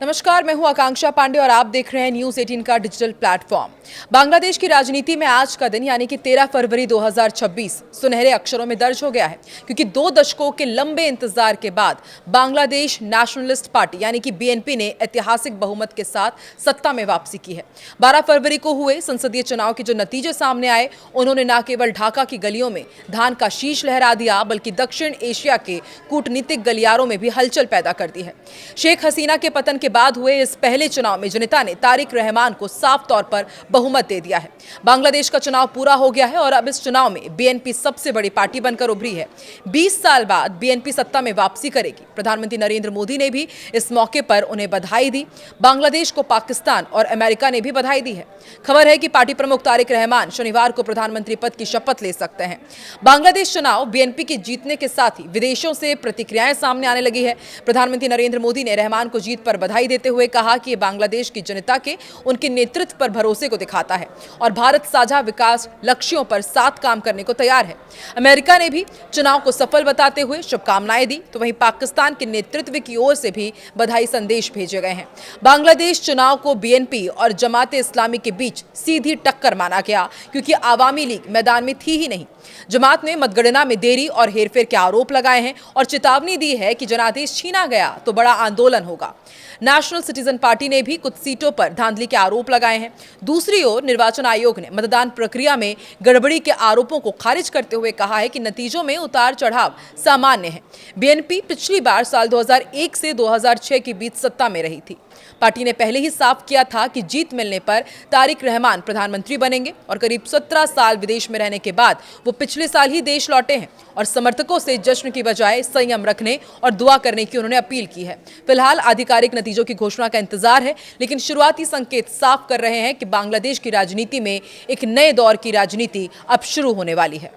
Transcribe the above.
नमस्कार, मैं हूं आकांक्षा पांडे और आप देख रहे हैं न्यूज 18 का डिजिटल प्लेटफॉर्म। बांग्लादेश की राजनीति में आज का दिन यानी कि 13 फरवरी 2026 सुनहरे अक्षरों में दर्ज हो गया है, क्योंकि 2 दशकों के लंबे इंतजार के बाद बांग्लादेश नेशनलिस्ट पार्टी यानी कि बीएनपी ने ऐतिहासिक बहुमत के साथ सत्ता में वापसी की है। 12 फरवरी को हुए संसदीय चुनाव के जो नतीजे सामने आए, उन्होंने न केवल ढाका की गलियों में धान का शीश लहरा दिया, बल्कि दक्षिण एशिया के कूटनीतिक गलियारों में भी हलचल पैदा कर दी है। शेख हसीना के पतन के बाद हुए इस पहले चुनाव में जनता ने तारिक रहमान को साफ तौर पर बहुमत दे दिया है। बांग्लादेश का चुनाव पूरा हो गया है और अब इस चुनाव में बीएनपी सबसे बड़ी पार्टी बनकर उभरी है। 20 साल बाद बीएनपी सत्ता में वापसी करेगी। प्रधानमंत्री नरेंद्र मोदी ने भी इस मौके पर उन्हें बधाई दी। बांग्लादेश को पाकिस्तान और अमेरिका ने भी बधाई दी है। खबर है कि पार्टी प्रमुख तारिक रहमान शनिवार को प्रधानमंत्री पद की शपथ ले सकते हैं। बांग्लादेश चुनाव बीएनपी के जीतने के साथ ही विदेशों से प्रतिक्रियाएं सामने आने लगी है। प्रधानमंत्री नरेंद्र मोदी ने रहमान को जीत पर बधाई देते हुए कहा कि ये बांग्लादेश की जनता के उनके नेतृत्व पर भरोसे को दिखाता है और भारत साझा विकास लक्ष्यों पर साथ काम करने को तैयार है। अमेरिका ने भी चुनाव को सफल बताते हुए शुभकामनाएं दी, तो वहीं पाकिस्तान के नेतृत्व की ओर से भी बधाई संदेश भेजे गए हैं। बांग्लादेश चुनाव को बीएनपी और जमाते इस्लामी के बीच सीधी टक्कर माना गया, क्योंकि आवामी लीग मैदान में थी ही नहीं। जमात ने मतगणना में देरी और हेरफेर के आरोप लगाए हैं और चेतावनी दी है कि जनादेश छीना गया तो बड़ा आंदोलन होगा। नेशनल सिटीजन पार्टी ने भी कुछ सीटों पर धांधली के आरोप लगाए हैं। दूसरी ओर निर्वाचन आयोग ने मतदान प्रक्रिया में गड़बड़ी के आरोपों को खारिज करते हुए कहा है कि नतीजों में उतार चढ़ाव सामान्य है। बीएनपी पिछली बार साल 2001 से 2006 के बीच सत्ता में रही थी। पार्टी ने पहले ही साफ किया था कि जीत मिलने पर तारिक रहमान प्रधानमंत्री बनेंगे और करीब 17 साल विदेश में रहने के बाद वो पिछले साल ही देश लौटे हैं और समर्थकों से जश्न की बजाय संयम रखने और दुआ करने की उन्होंने अपील की है। फिलहाल आधिकारिक नतीजों की घोषणा का इंतजार है, लेकिन शुरुआती संकेत साफ कर रहे हैं कि बांग्लादेश की राजनीति में एक नए दौर की राजनीति अब शुरू होने वाली है।